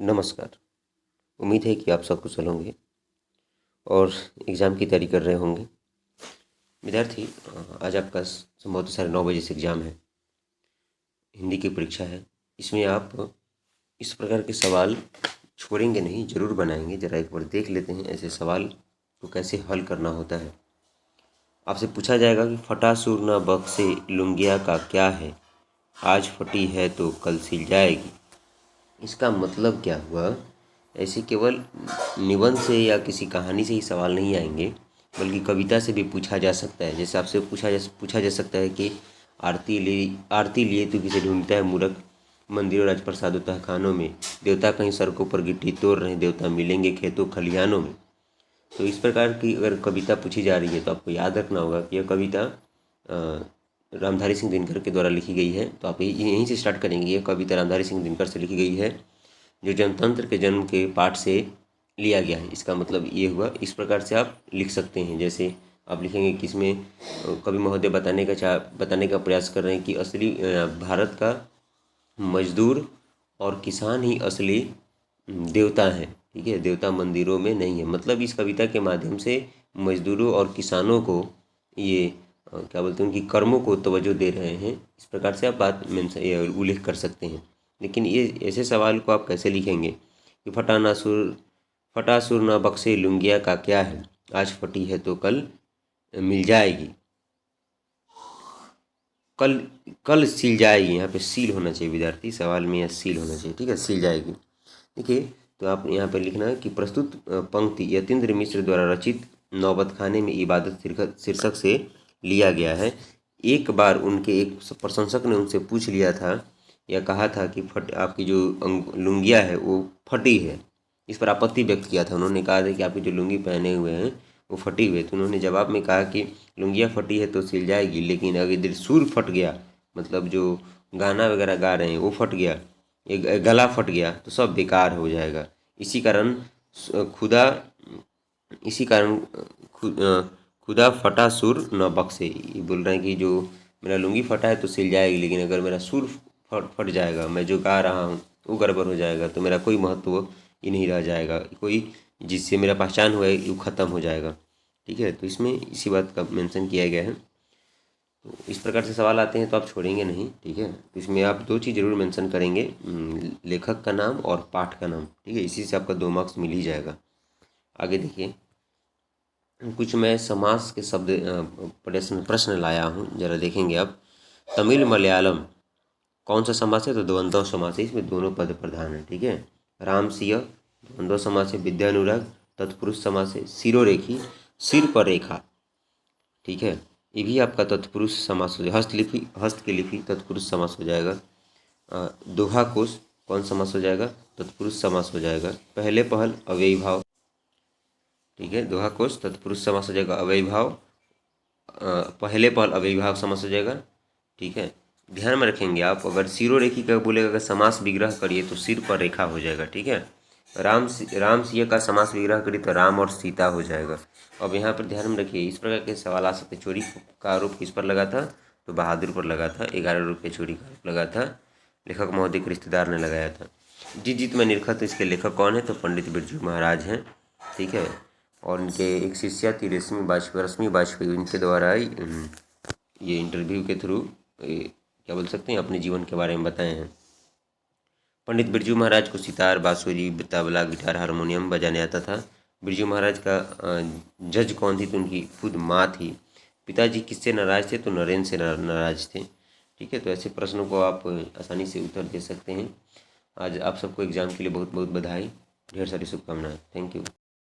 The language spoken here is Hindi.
नमस्कार। उम्मीद है कि आप सब कुशल होंगे और एग्ज़ाम की तैयारी कर रहे होंगे। विद्यार्थी, आज आपका संभवतः 9:30 से एग्ज़ाम है, हिंदी की परीक्षा है। इसमें आप इस प्रकार के सवाल छोड़ेंगे नहीं, ज़रूर बनाएंगे। ज़रा एक बार देख लेते हैं ऐसे सवाल को कैसे हल करना होता है। आपसे पूछा जाएगा कि फटा सुर न बख्शे लुंगिया का क्या है, आज फटी है तो कल सिल जाएगी। इसका मतलब क्या हुआ? ऐसे केवल निबंध से या किसी कहानी से ही सवाल नहीं आएंगे, बल्कि कविता से भी पूछा जा सकता है। जैसे आपसे पूछा जा सकता है कि आरती लिए तू किसे ढूंढता है मूर्ख, मंदिरों राजप्रसादों तहखानों में, देवता कहीं सड़कों पर गिट्टी तोड़ रहे, देवता मिलेंगे खेतों खलिहानों में। तो इस प्रकार की अगर कविता पूछी जा रही है तो आपको याद रखना होगा कि यह कविता रामधारी सिंह दिनकर के द्वारा लिखी गई है। तो आप यहीं से स्टार्ट करेंगे। यह कविता रामधारी सिंह दिनकर से लिखी गई है, जो जनतंत्र के जन्म के पाठ से लिया गया है। इसका मतलब ये हुआ। इस प्रकार से आप लिख सकते हैं। जैसे आप लिखेंगे कि इसमें कवि महोदय बताने का प्रयास कर रहे हैं कि असली भारत का मजदूर और किसान ही असली देवता हैं। ठीक है, देवता मंदिरों में नहीं है। मतलब इस कविता के माध्यम से मजदूरों और किसानों को ये क्या बोलते हैं, उनकी कर्मों को तवज्जो दे रहे हैं। इस प्रकार से आप बात उल्लेख कर सकते हैं। लेकिन ये ऐसे सवाल को आप कैसे लिखेंगे कि फटा सुर न बख्शे लुंगिया का क्या है, आज फटी है तो कल मिल जाएगी। कल कल सिल जाएगी, यहाँ पे सील होना चाहिए विद्यार्थी, सवाल में यह सील होना चाहिए। ठीक है, सिल जाएगी। देखिए, तो आप यहाँ पे लिखना है कि प्रस्तुत पंक्ति यतीन्द्र मिश्र द्वारा रचित नौबत खाने में इबादत शीर्षक से लिया गया है। एक बार उनके एक प्रशंसक ने उनसे पूछ लिया था या कहा था कि आपकी जो लुंगिया है वो फटी है। इस पर आपत्ति व्यक्त किया था। उन्होंने कहा था कि आपकी जो लुंगी पहने हुए हैं वो फटी हुई। तो उन्होंने जवाब में कहा कि लुंगिया फटी है तो सिल जाएगी, लेकिन अगर सुर फट गया, मतलब जो गाना वगैरह गा रहे हैं वो फट गया, एक गला फट गया, तो सब बेकार हो जाएगा। इसी कारण खुदा इसी कारण खुदा फटा सुर न बख्शे। ये बोल रहे हैं कि जो मेरा लुंगी फटा है तो सिल जाएगी, लेकिन अगर मेरा सुर फट जाएगा, मैं जो गा रहा हूँ वो गड़बड़ हो जाएगा, तो मेरा कोई महत्व ही नहीं रह जाएगा, कोई जिससे मेरा पहचान हुआ है वो ख़त्म हो जाएगा। ठीक है, तो इसमें इसी बात का मेंशन किया गया है। तो इस प्रकार से सवाल आते हैं तो आप छोड़ेंगे नहीं। ठीक है, तो इसमें आप दो चीज़ जरूर मेंशन करेंगे, लेखक का नाम और पाठ का नाम। ठीक है, इसी से आपका 2 मार्क्स मिल ही जाएगा। आगे देखिए, कुछ मैं समास के शब्द प्रश्न लाया हूँ, जरा देखेंगे आप। तमिल मलयालम कौन सा समास है? तो द्वंद्व समास है, इसमें दोनों पद प्रधान है। ठीक है, राम सिंह द्वंद्व समास है। विद्यानुराग तत्पुरुष समास है। सिरोरेखी सिर पर रेखा। ठीक है, ये भी आपका तत्पुरुष समास हो जाएगा। हस्त की लिपि तत्पुरुष समास हो जाएगा। दोहा कोश कौन समास हो जाएगा? तत्पुरुष समास हो जाएगा। पहले पहल अव्ययी भाव। ठीक है, दोहा कोश तत्पुरुष समास हो जाएगा। अव्ययी भाव पहले पहल अव्ययी भाव समास हो जाएगा। ठीक है, ध्यान में रखेंगे आप, अगर सिरोरेखी का बोलेगा अगर समास विग्रह करिए तो सिर पर रेखा हो जाएगा। ठीक है, राम सिंह का समास विग्रह करिए तो राम और सीता हो जाएगा। अब यहाँ पर ध्यान में रखिए, इस प्रकार के सवाल आ सकते। चोरी का आरोप किस पर लगा था? तो बहादुर पर लगा था। 11 रुपये चोरी का आरोप लगा था, लेखक महोदय के रिश्तेदार ने लगाया था। जीत जीत में निरखा, तो इसके लेखक कौन है? तो पंडित बिरजू महाराज हैं। ठीक है, और इनके एक शिष्या थी रश्मि वाजपेयी, इनके द्वारा ये इंटरव्यू के थ्रू क्या बोल सकते हैं, अपने जीवन के बारे में बताए हैं। पंडित बिरजू महाराज को सितार, बांसुरी, तबला, गिटार, हारमोनियम बजाने आता था। बिरजू महाराज का जज कौन थी? तो उनकी खुद माँ थी। पिताजी किससे नाराज थे? तो नरेंद्र से नाराज थे। ठीक है, तो ऐसे प्रश्नों को आप आसानी से उत्तर दे सकते हैं। आज आप सबको एग्जाम के लिए बहुत बहुत बधाई, ढेर सारी शुभकामनाएं। Thank you.